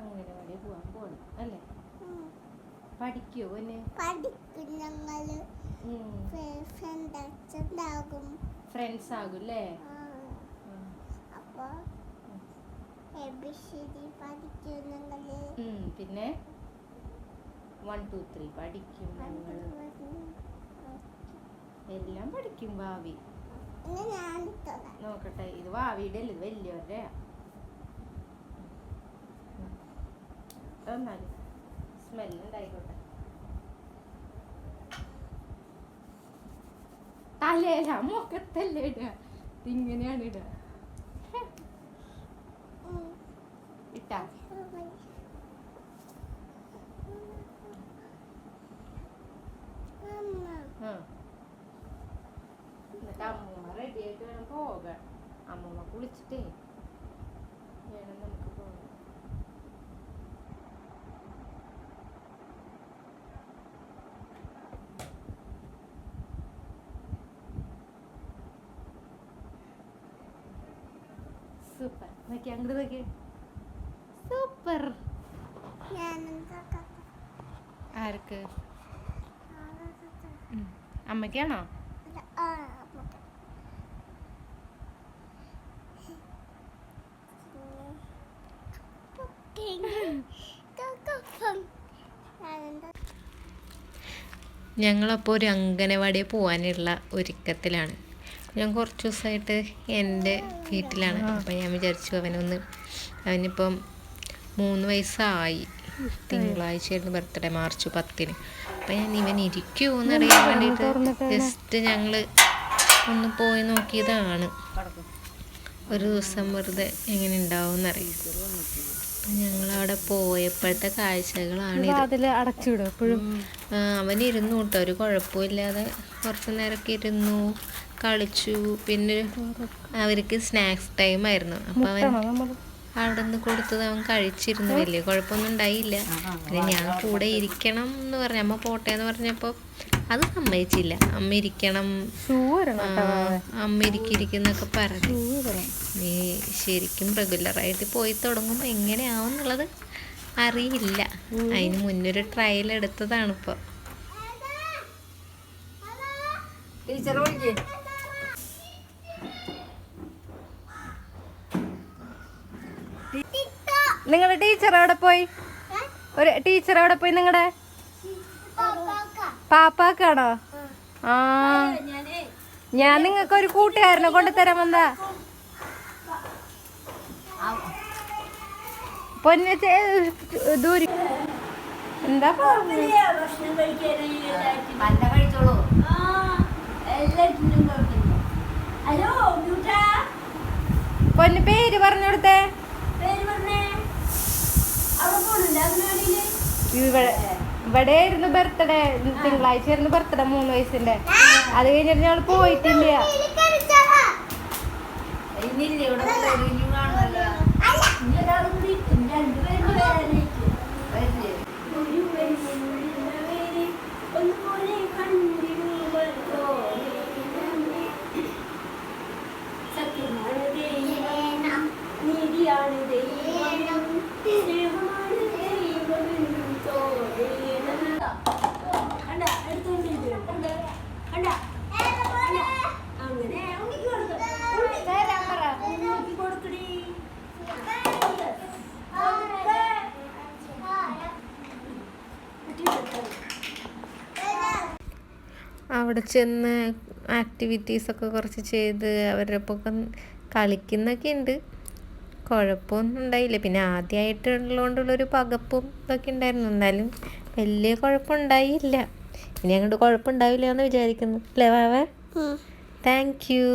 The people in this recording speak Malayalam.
അംഗനവാടി പോവാൻ പോണം അല്ലേ? പഠിക്കോ പിന്നെ? ഫ്രണ്ട്സ് ആകും അല്ലേ? പിന്നെ 1 2 3 പഠിക്കും ഞങ്ങൾ. എല്ലാം പഠിക്കും ഭാവി. നോക്കട്ടെ, ഇത് ഭാവിയുടെ അല്ലേ, ഇത് വലിയവരുടെ. എന്നാലും സ്മെല്ലുണ്ടായിക്കോട്ടെ. തലേല മുഖത്തല്ലേ ഇടുക, ഇങ്ങനെയാണ് ഇടുക. ഇട്ടാ എന്നിട്ട് അമ്മൂമ്മ റെഡി ആയിട്ട് വേണം പോകാൻ. അമ്മൂമ്മ കുളിച്ചിട്ടേ വേണം നമുക്ക് പോകാൻ. സൂപ്പർ, നോക്കി അങ്ങോട്ട് നോക്കി. സൂപ്പർ. ആർക്ക്? അമ്മയ്ക്കാണോ? ഞങ്ങളപ്പോൾ ഒരു അംഗനവാടിയിൽ പോകാനുള്ള ഒരുക്കത്തിലാണ്. ഞാൻ കുറച്ച് ദിവസമായിട്ട് എൻ്റെ വീട്ടിലാണ്. അപ്പം ഞാൻ വിചാരിച്ചു അവനിപ്പം 3 വയസ്സായി. തിങ്കളാഴ്ചയായിരുന്നു ബർത്ത്ഡേ, മാർച്ച് 10. അപ്പം ഇവൻ ഇരിക്കുമോ എന്നറിയാൻ വേണ്ടിയിട്ട് ജസ്റ്റ് ഞങ്ങൾ ഒന്ന് പോയി നോക്കിയതാണ്. ഒരു ദിവസം വെറുതെ എങ്ങനെ ഉണ്ടാവും എന്നറിയാം. അപ്പം ഞങ്ങളവിടെ പോയപ്പോഴത്തെ കാഴ്ചകളാണ്. അവനിരുന്നു കേട്ടോ, ഒരു കുഴപ്പമില്ലാതെ കുറച്ച് നേരമൊക്കെ ഇരുന്നു, കളിച്ചു. പിന്നെ അവർക്ക് സ്നാക്സ് ടൈം ആയിരുന്നു. അപ്പം അവൻ അവിടെ നിന്ന് കൊടുത്തത് അവൻ കഴിച്ചിരുന്നു. വലിയ കുഴപ്പമൊന്നും ഉണ്ടായില്ല. പിന്നെ ഞാൻ കൂടെ ഇരിക്കണം എന്ന് പറഞ്ഞു, അമ്മ പോട്ടെ എന്ന് പറഞ്ഞപ്പോൾ അത് സമ്മതിച്ചില്ല. അമ്മ ഇരിക്കണം, അമ്മ ഇരിക്കുന്നൊക്കെ പറഞ്ഞു. നീ ശരിക്കും റെഗുലറായിട്ട് പോയി തുടങ്ങുമ്പോൾ എങ്ങനെയാവും എന്നുള്ളത് അറിയില്ല. അതിന് മുന്നൊരു ട്രയൽ എടുത്തതാണിപ്പോൾ. നിങ്ങളുടെ ടീച്ചർ എവിടെ പോയി? ഒരു ടീച്ചർ എവിടെ പോയി? നിങ്ങളുടെ പാപ്പാക്കാണോ? ആ, ഞാൻ നിങ്ങൾക്ക് ഒരു കൂട്ടുകാരനെ കൊണ്ടുതരാൻ വന്നാ. പൊന്നെ ദൂരി എന്താ പൊന്ന് പേര് പറഞ്ഞു കൊടുത്തേ. ഇവിടെ ആയിരുന്നു ബർത്ത്ഡേ, തിങ്കളാഴ്ച ആയിരുന്നു ബർത്ത്ഡേ, 3 വയസ്സിന്റെ. അത് കഴിഞ്ഞിട്ട് ഞങ്ങൾ പോയിട്ടില്ല. അവിടെ ചെന്ന് ആക്ടിവിറ്റീസൊക്കെ കുറച്ച് ചെയ്ത് അവരുടെ ഒപ്പം കളിക്കുന്നൊക്കെ ഉണ്ട്. കുഴപ്പമൊന്നും ഉണ്ടായില്ല. പിന്നെ ആദ്യമായിട്ടുള്ളതുകൊണ്ടുള്ളൊരു പകപ്പും ഇതൊക്കെ ഉണ്ടായിരുന്നു. എന്നാലും വലിയ കുഴപ്പമുണ്ടായില്ല. ഇനി അങ്ങോട്ട് കുഴപ്പമുണ്ടാവില്ല എന്ന് വിചാരിക്കുന്നു അല്ലേ വാവേ? Thank you.